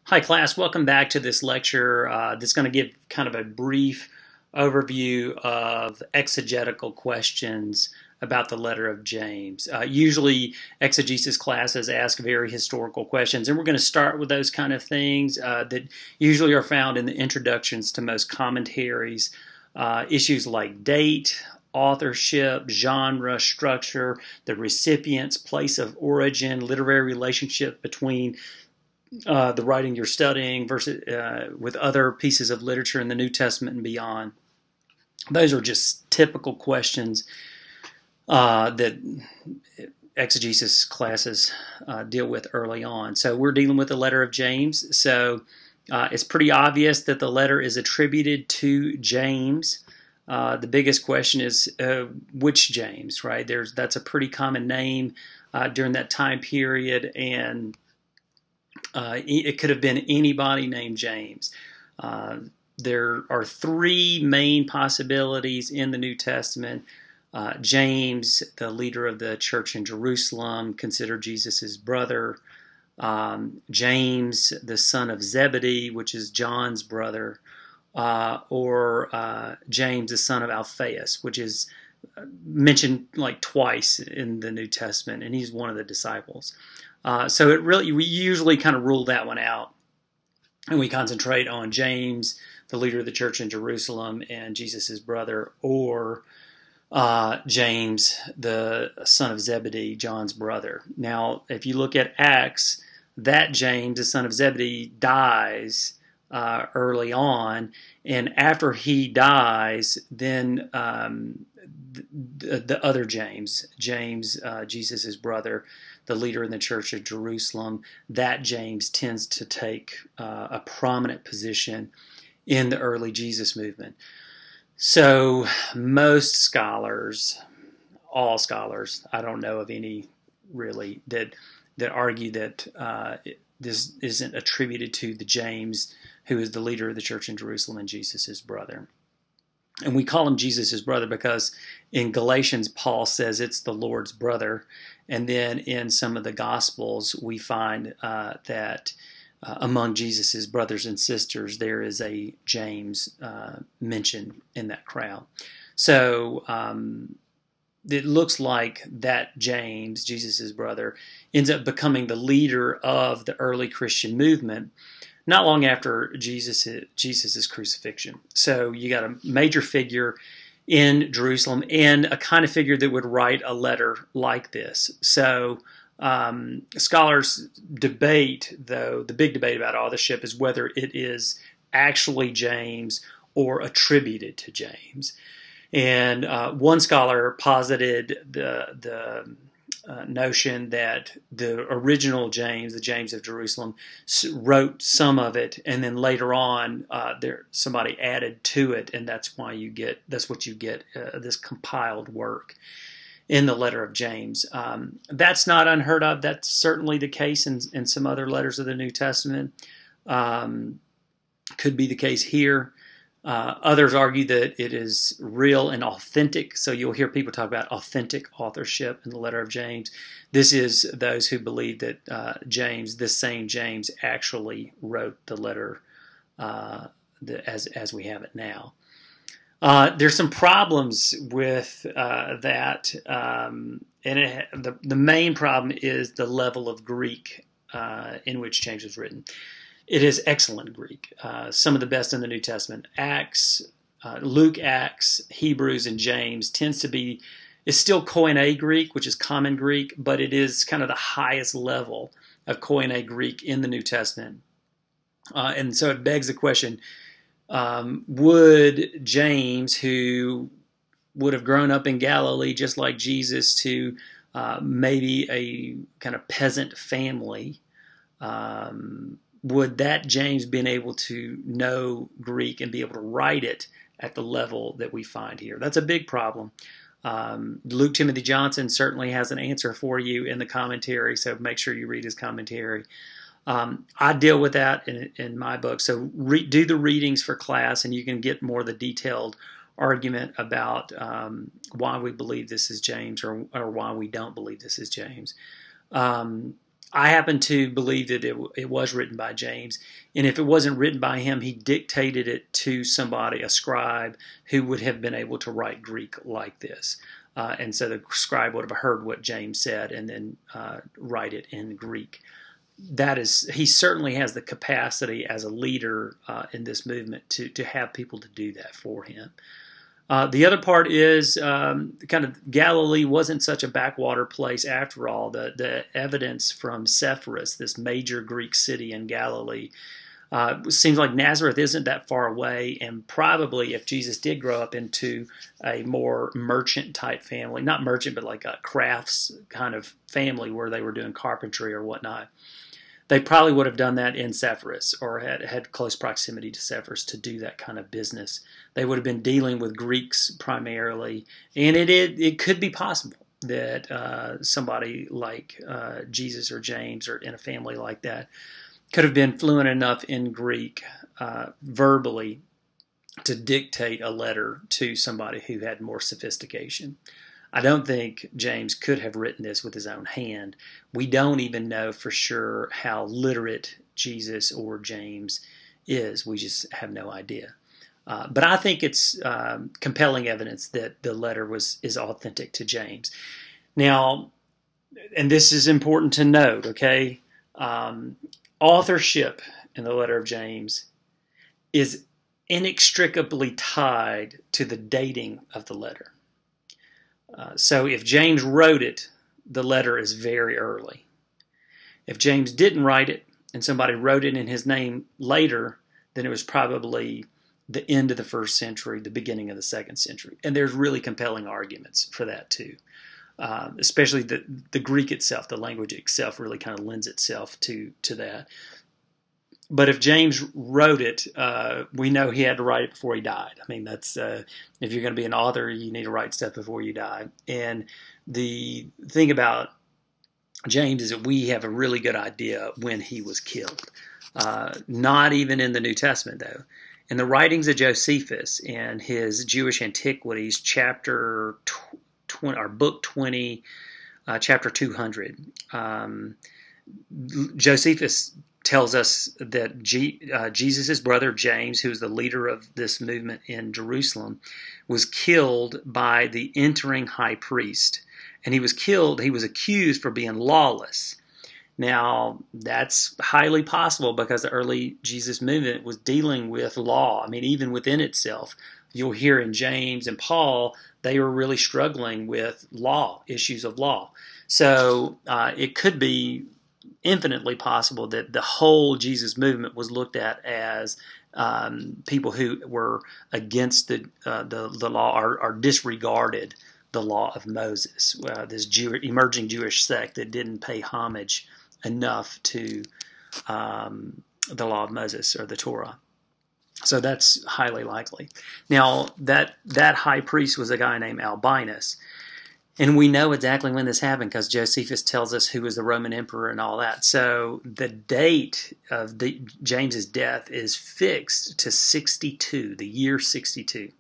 Hi class, welcome back to this lecture that's going to give kind of a brief overview of exegetical questions about the letter of James. Usually exegesis classes ask very historical questions, and we're going to start with those kind of things that usually are found in the introductions to most commentaries. Issues like date, authorship, genre, structure, the recipient's place of origin, literary relationship between the writing you're studying versus with other pieces of literature in the New Testament and beyond. Those are just typical questions that exegesis classes deal with early on. So we're dealing with the letter of James. So it's pretty obvious that the letter is attributed to James. The biggest question is which James, right? That's a pretty common name during that time period, and it could have been anybody named James. There are three main possibilities in the New Testament. James, the leader of the church in Jerusalem, considered Jesus his brother. James, the son of Zebedee, which is John's brother. Or James, the son of Alphaeus, which is mentioned like twice in the New Testament, and he's one of the disciples. So we usually kind of rule that one out, and we concentrate on James, the leader of the church in Jerusalem, and Jesus' brother, or James, the son of Zebedee, John's brother. Now, if you look at Acts, that James, the son of Zebedee, dies early on, and after he dies, then the other James, Jesus' brother, the leader in the church of Jerusalem, that James tends to take a prominent position in the early Jesus movement. So most scholars, all scholars, I don't know of any really that argue that this isn't attributed to the James who is the leader of the church in Jerusalem and Jesus' brother. And we call him Jesus' brother because in Galatians, Paul says it's the Lord's brother. And then in some of the Gospels, we find that among Jesus' brothers and sisters, there is a James mentioned in that crowd. So it looks like that James, Jesus' brother, ends up becoming the leader of the early Christian movement not long after Jesus' crucifixion. So you got a major figure in Jerusalem and a kind of figure that would write a letter like this. So scholars debate, though, the big debate about authorship is whether it is actually James or attributed to James. And one scholar posited the notion that the original James, the James of Jerusalem, wrote some of it, and then later on, somebody added to it, and that's what you get this compiled work in the letter of James. That's not unheard of. That's certainly the case in some other letters of the New Testament. Could be the case here. Others argue that it is real and authentic. So you'll hear people talk about authentic authorship in the letter of James. This is those who believe that James, this same James, actually wrote the letter as we have it now. There's some problems with that, and the main problem is the level of Greek in which James was written. It is excellent Greek, some of the best in the New Testament. Acts, Luke, Acts, Hebrews, and James tends to be, it's still Koine Greek, which is common Greek, but it is kind of the highest level of Koine Greek in the New Testament. And so it begs the question, would James, who would have grown up in Galilee just like Jesus, to maybe a kind of peasant family, would that James been able to know Greek and be able to write it at the level that we find here? That's a big problem. Luke Timothy Johnson certainly has an answer for you in the commentary, so make sure you read his commentary. I deal with that in my book, so do the readings for class, and you can get more of the detailed argument about why we believe this is James or why we don't believe this is James. I happen to believe that it was written by James, and if it wasn't written by him, he dictated it to somebody, a scribe, who would have been able to write Greek like this. And so the scribe would have heard what James said and then write it in Greek. He certainly has the capacity as a leader in this movement to have people to do that for him. The other part is kind of Galilee wasn't such a backwater place after all. The evidence from Sepphoris, this major Greek city in Galilee, seems like Nazareth isn't that far away, and probably if Jesus did grow up into a more merchant-type family, not merchant, but like a crafts kind of family where they were doing carpentry or whatnot, they probably would have done that in Sepphoris or had close proximity to Sepphoris to do that kind of business. They would have been dealing with Greeks primarily, and it could be possible that somebody like Jesus or James or in a family like that could have been fluent enough in Greek verbally to dictate a letter to somebody who had more sophistication. I don't think James could have written this with his own hand. We don't even know for sure how literate Jesus or James is. We just have no idea. But I think it's compelling evidence that the letter is authentic to James. Now, and this is important to note, okay? Authorship in the letter of James is inextricably tied to the dating of the letter. So if James wrote it, the letter is very early. If James didn't write it and somebody wrote it in his name later, then it was probably the end of the first century, the beginning of the second century. And there's really compelling arguments for that too. Especially the Greek itself, the language itself really kind of lends itself to that. But if James wrote it, we know he had to write it before he died. I mean, that's if you're going to be an author, you need to write stuff before you die. And the thing about James is that we have a really good idea when he was killed. Not even in the New Testament, though. In the writings of Josephus and his Jewish Antiquities, chapter 20, or book 20, chapter 200, Josephus tells us that Jesus' brother James, who was the leader of this movement in Jerusalem, was killed by the entering high priest. And he was accused for being lawless. Now, that's highly possible because the early Jesus movement was dealing with law. I mean, even within itself, you'll hear in James and Paul, they were really struggling with law, issues of law. So it could be infinitely possible that the whole Jesus movement was looked at as people who were against the law or disregarded the law of Moses, this emerging Jewish sect that didn't pay homage enough to the law of Moses or the Torah. So that's highly likely. Now, that high priest was a guy named Albinus. And we know exactly when this happened because Josephus tells us who was the Roman emperor and all that. So the date of James's death is fixed to 62, the year 62.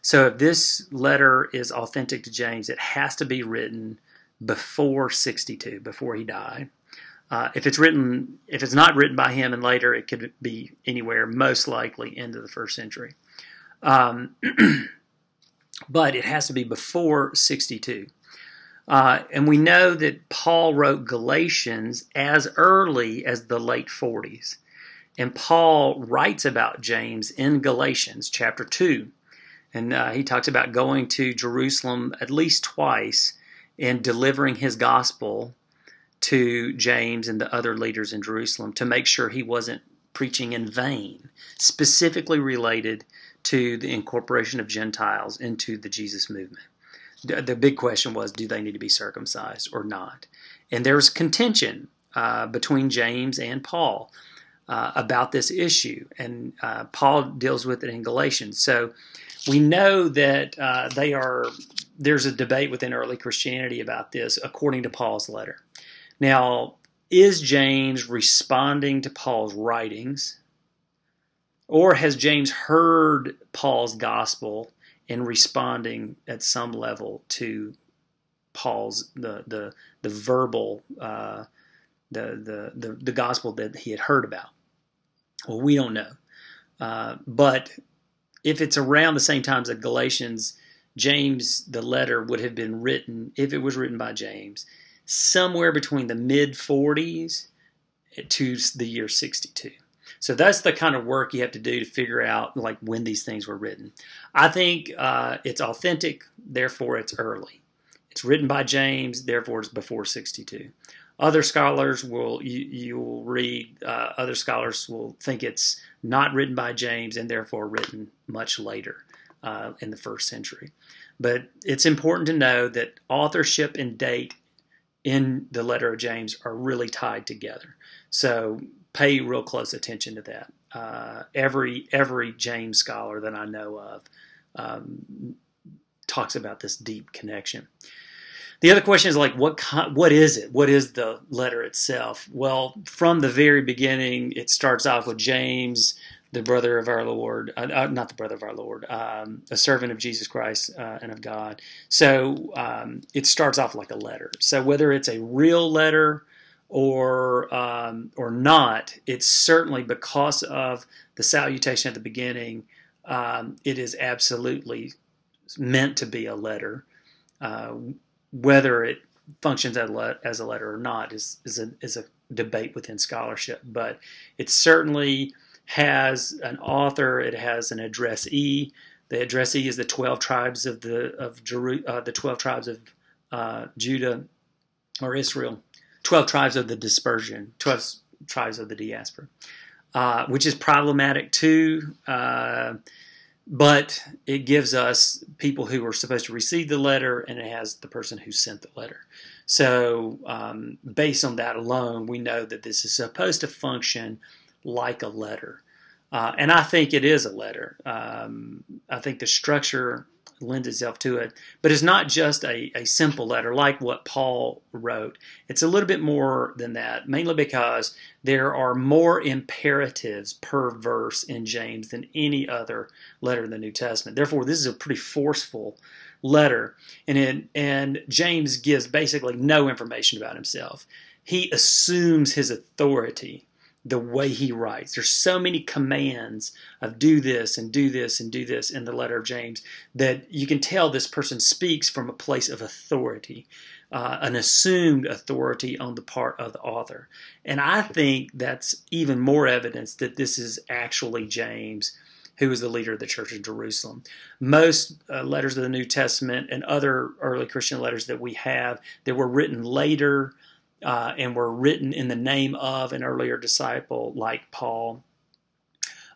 So if this letter is authentic to James, it has to be written before 62, before he died. If it's not written by him and later, it could be anywhere, most likely into the first century. But it has to be before 62. And we know that Paul wrote Galatians as early as the late 40s. And Paul writes about James in Galatians chapter 2. And he talks about going to Jerusalem at least twice and delivering his gospel to James and the other leaders in Jerusalem to make sure he wasn't preaching in vain, specifically related to the incorporation of Gentiles into the Jesus movement. The big question was, do they need to be circumcised or not? And there's contention between James and Paul about this issue, and Paul deals with it in Galatians. So we know that there's a debate within early Christianity about this, according to Paul's letter. Now, is James responding to Paul's writings, or has James heard Paul's gospel and responding at some level to Paul's the verbal the gospel that he had heard about. Well, we don't know. But if it's around the same times as Galatians, James, the letter would have been written, if it was written by James, somewhere between the mid-40s to the year 62. So that's the kind of work you have to do to figure out like when these things were written. I think it's authentic, therefore it's early. It's written by James, therefore it's before 62. Other scholars will, you will read, other scholars will think it's not written by James and therefore written much later in the first century. But it's important to know that authorship and date in the letter of James are really tied together. So pay real close attention to that. Every James scholar that I know of talks about this deep connection. The other question is like, what is it? What is the letter itself? Well, from the very beginning, it starts off with James, the brother of our Lord, not the brother of our Lord, a servant of Jesus Christ and of God. So it starts off like a letter. So whether it's a real letter or not, it's certainly because of the salutation at the beginning. It is absolutely meant to be a letter. Whether it functions as a letter or not is a debate within scholarship, but it certainly has an author. It has an addressee. The addressee is the 12 tribes of the 12 tribes of Judah or Israel, 12 tribes of the dispersion, 12 tribes of the diaspora, which is problematic too. But it gives us people who are supposed to receive the letter, and it has the person who sent the letter. So based on that alone, we know that this is supposed to function like a letter. And I think it is a letter. I think the structure lends itself to it. But it's not just a simple letter like what Paul wrote. It's a little bit more than that, mainly because there are more imperatives per verse in James than any other letter in the New Testament. Therefore, this is a pretty forceful letter. And James gives basically no information about himself. He assumes his authority the way he writes. There's so many commands of do this and do this and do this in the letter of James that you can tell this person speaks from a place of authority, an assumed authority on the part of the author. And I think that's even more evidence that this is actually James, who was the leader of the Church of Jerusalem. Most letters of the New Testament and other early Christian letters that we have that were written later and were written in the name of an earlier disciple like Paul.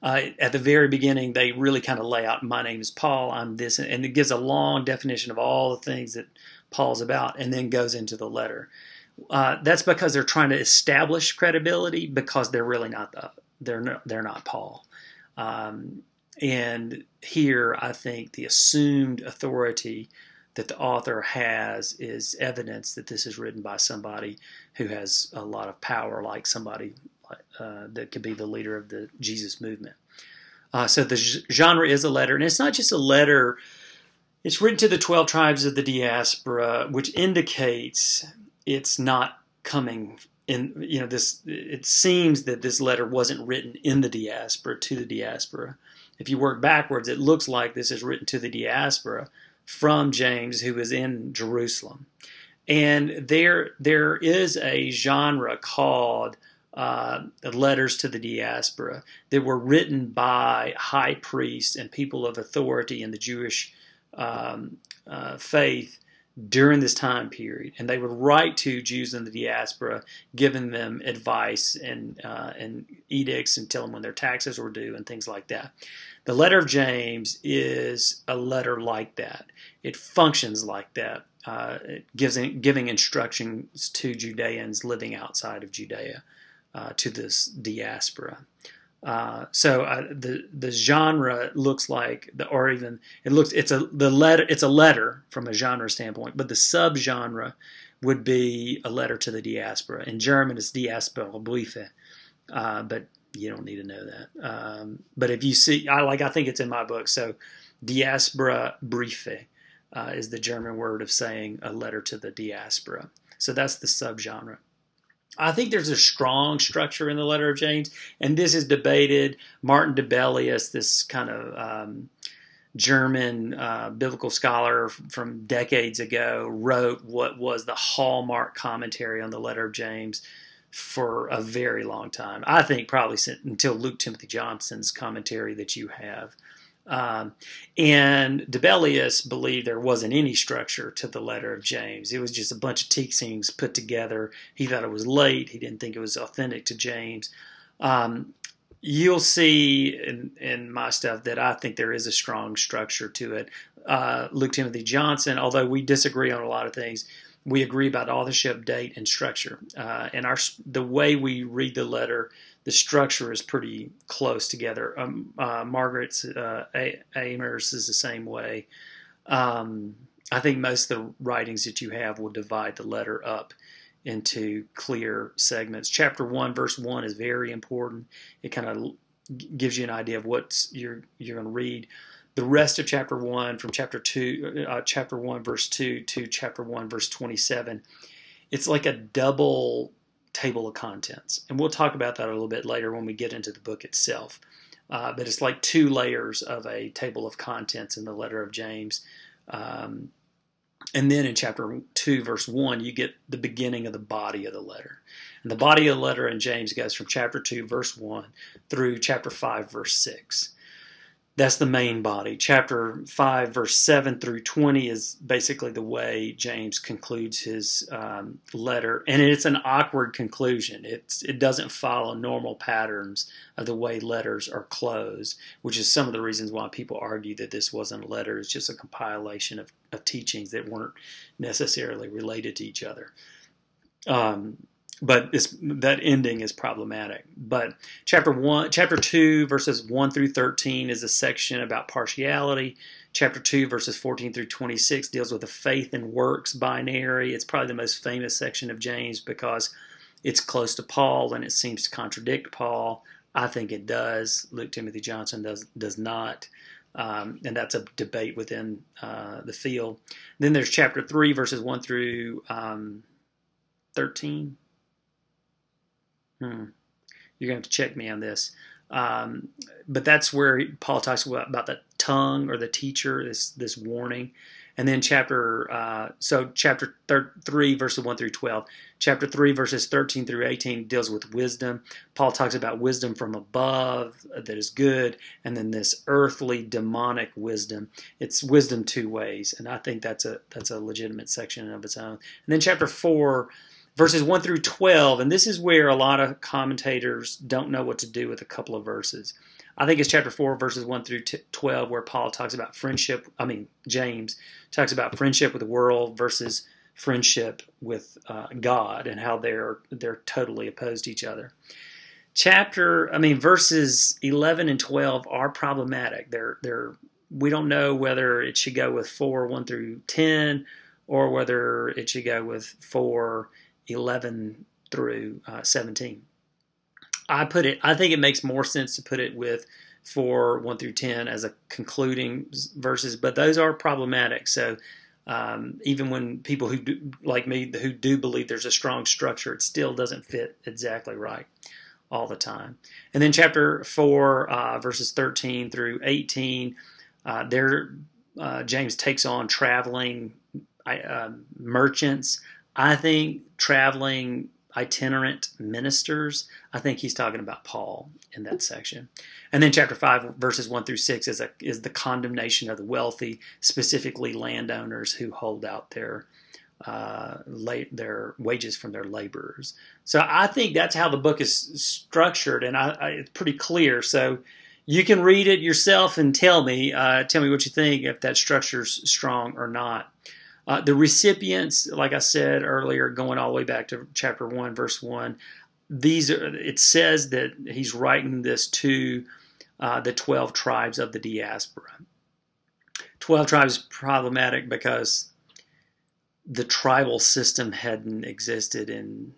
At the very beginning, they really kind of lay out, my name is Paul, I'm this, and it gives a long definition of all the things that Paul's about, and then goes into the letter. That's because they're trying to establish credibility, because they're really not they're not Paul. And here, I think the assumed authority that the author has is evidence that this is written by somebody who has a lot of power, like somebody that could be the leader of the Jesus movement. So the genre is a letter, and it's not just a letter. It's written to the 12 tribes of the diaspora, which indicates it's not coming in, it seems that this letter wasn't written in the diaspora to the diaspora. If you work backwards, it looks like this is written to the diaspora from James, who is in Jerusalem. And there is a genre called letters to the diaspora that were written by high priests and people of authority in the Jewish faith during this time period. And they would write to Jews in the diaspora, giving them advice and edicts and telling them when their taxes were due and things like that. The letter of James is a letter like that. It functions like that, giving instructions to Judeans living outside of Judea, to this diaspora. So the genre looks like it's a letter from a genre standpoint, but the subgenre would be a letter to the diaspora. In German, it's Diasporabriefe, but you don't need to know that. But if you see, I think it's in my book. So Diasporabriefe is the German word of saying a letter to the diaspora. So that's the subgenre. I think there's a strong structure in the letter of James, and this is debated. Martin Debelius, this kind of German biblical scholar from decades ago, wrote what was the hallmark commentary on the letter of James for a very long time. I think probably until Luke Timothy Johnson's commentary that you have. And Debelius believed there wasn't any structure to the letter of James. It was just a bunch of teachings put together. He thought it was late. He didn't think it was authentic to James. You'll see in my stuff that I think there is a strong structure to it. Luke Timothy Johnson, although we disagree on a lot of things, we agree about authorship, date, and structure. And the way we read the letter, the structure is pretty close together. Margaret's Amers is the same way. I think most of the writings that you have will divide the letter up into clear segments. Chapter 1, verse 1 is very important. It kind of gives you an idea of what you're going to read. The rest of chapter 1, from chapter 1, verse 2 to chapter 1, verse 27, it's like a double table of contents. And we'll talk about that a little bit later when we get into the book itself. But it's like two layers of a table of contents in the letter of James. And then in chapter 2, verse 1, you get the beginning of the body of the letter. And the body of the letter in James goes from chapter 2, verse 1 through chapter 5, verse 6. That's the main body. Chapter 5, verse 7 through 20 is basically the way James concludes his letter. And it's an awkward conclusion. It doesn't follow normal patterns of the way letters are closed, which is some of the reasons why people argue that this wasn't a letter. It's just a compilation of teachings that weren't necessarily related to each other. But that ending is problematic. But chapter 2, verses 1 through 13 is a section about partiality. Chapter 2, verses 14 through 26 deals with the faith and works binary. It's probably the most famous section of James because it's close to Paul and it seems to contradict Paul. I think it does. Luke Timothy Johnson does not. And that's a debate within the field. Then there's chapter 3, verses 1 through 13. You're going to have to check me on this. But that's where Paul talks about the tongue or the teacher, this warning. And then chapter 3, verses 1 through 12. Chapter 3, verses 13 through 18 deals with wisdom. Paul talks about wisdom from above that is good, and then this earthly demonic wisdom. It's wisdom two ways, and I think that's a legitimate section of its own. And then chapter 4, verses 1 through 12, and this is where a lot of commentators don't know what to do with a couple of verses. I think it's chapter 4, verses 1 through 12, where Paul talks about James talks about friendship with the world versus friendship with God, and how they're totally opposed to each other. Verses 11 and 12 are problematic. We don't know whether it should go with 4, 1 through 10, or whether it should go with 4, 11 through 17. I think it makes more sense to put it with 4, 1 through 10 as a concluding verses, but those are problematic. So even when people who do, like me, who do believe there's a strong structure, it still doesn't fit exactly right all the time. And then chapter 4, verses 13 through 18, James takes on traveling merchants. I think traveling itinerant ministers. I think he's talking about Paul in that section. And then chapter 5, verses 1 through 6 is the condemnation of the wealthy, specifically landowners who hold out their wages from their laborers. So I think that's how the book is structured, and it's pretty clear. So you can read it yourself and tell me what you think, if that structure's strong or not. The recipients, like I said earlier, going all the way back to chapter 1, verse 1, it says that he's writing this to the 12 tribes of the diaspora. 12 tribes is problematic because the tribal system hadn't existed in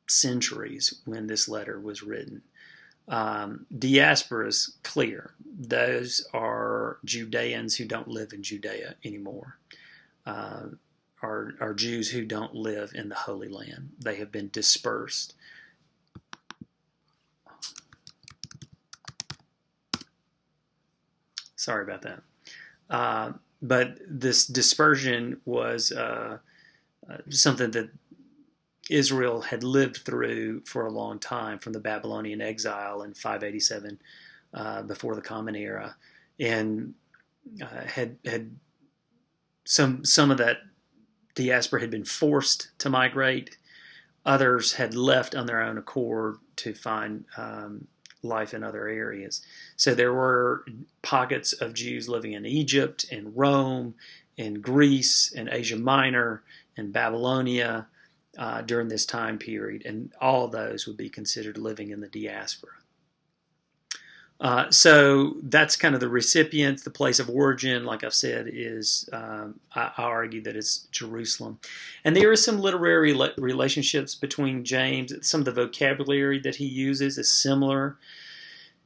centuries when this letter was written. Diaspora is clear. Those are Judeans who don't live in Judea anymore. are Jews who don't live in the Holy Land. They have been dispersed. Sorry about that. But this dispersion was something that Israel had lived through for a long time, from the Babylonian exile in 587 before the Common Era, and had some of that diaspora had been forced to migrate. Others had left on their own accord to find life in other areas. So there were pockets of Jews living in Egypt, in Rome, in Greece, in Asia Minor, in Babylonia during this time period, and all of those would be considered living in the diaspora. So that's kind of the recipients. The place of origin, like I've said, is, I argue that it's Jerusalem. And there is some literary relationships between James. Some of the vocabulary that he uses is similar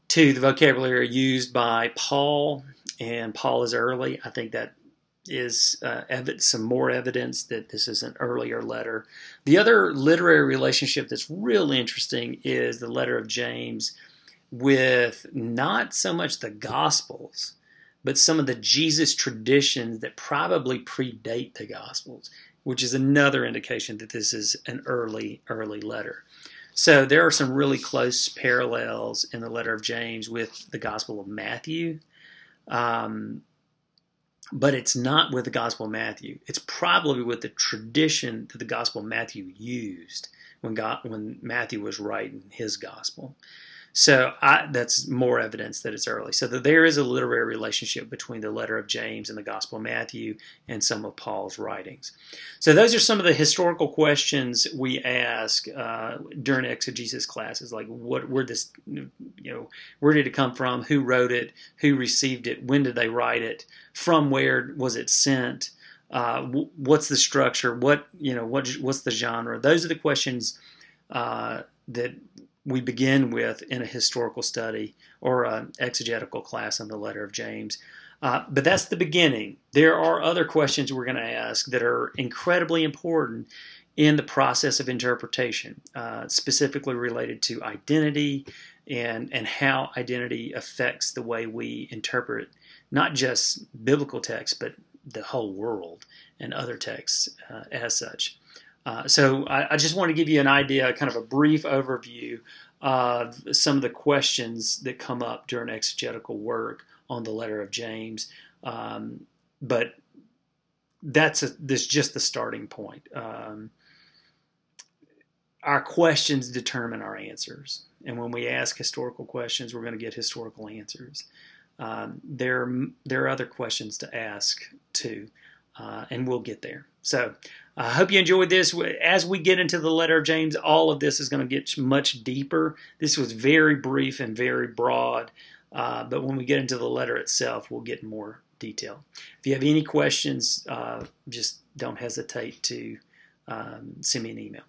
to the vocabulary used by Paul, and Paul is early. I think that is some more evidence that this is an earlier letter. The other literary relationship that's really interesting is the letter of James with not so much the Gospels, but some of the Jesus traditions that probably predate the Gospels, which is another indication that this is an early letter. So there are some really close parallels in the letter of James with the Gospel of Matthew, but it's not with the Gospel of Matthew. It's probably with the tradition that the Gospel of Matthew used when Matthew was writing his Gospel. So that's more evidence that it's early. So there is a literary relationship between the letter of James and the Gospel of Matthew and some of Paul's writings. So those are some of the historical questions we ask during exegesis classes, like where did it come from, who wrote it, who received it, when did they write it, from where was it sent, what's the structure, what's the genre. Those are the questions that we begin with in a historical study or an exegetical class on the letter of James. But that's the beginning. There are other questions we're going to ask that are incredibly important in the process of interpretation, specifically related to identity and how identity affects the way we interpret not just biblical texts, but the whole world and other texts as such. So I just want to give you an idea, kind of a brief overview of some of the questions that come up during exegetical work on the letter of James. But this is just the starting point. Our questions determine our answers. And when we ask historical questions, we're going to get historical answers. There are other questions to ask too, and we'll get there. So I hope you enjoyed this. As we get into the letter of James, all of this is going to get much deeper. This was very brief and very broad, but when we get into the letter itself, we'll get more detail. If you have any questions, just don't hesitate to send me an email.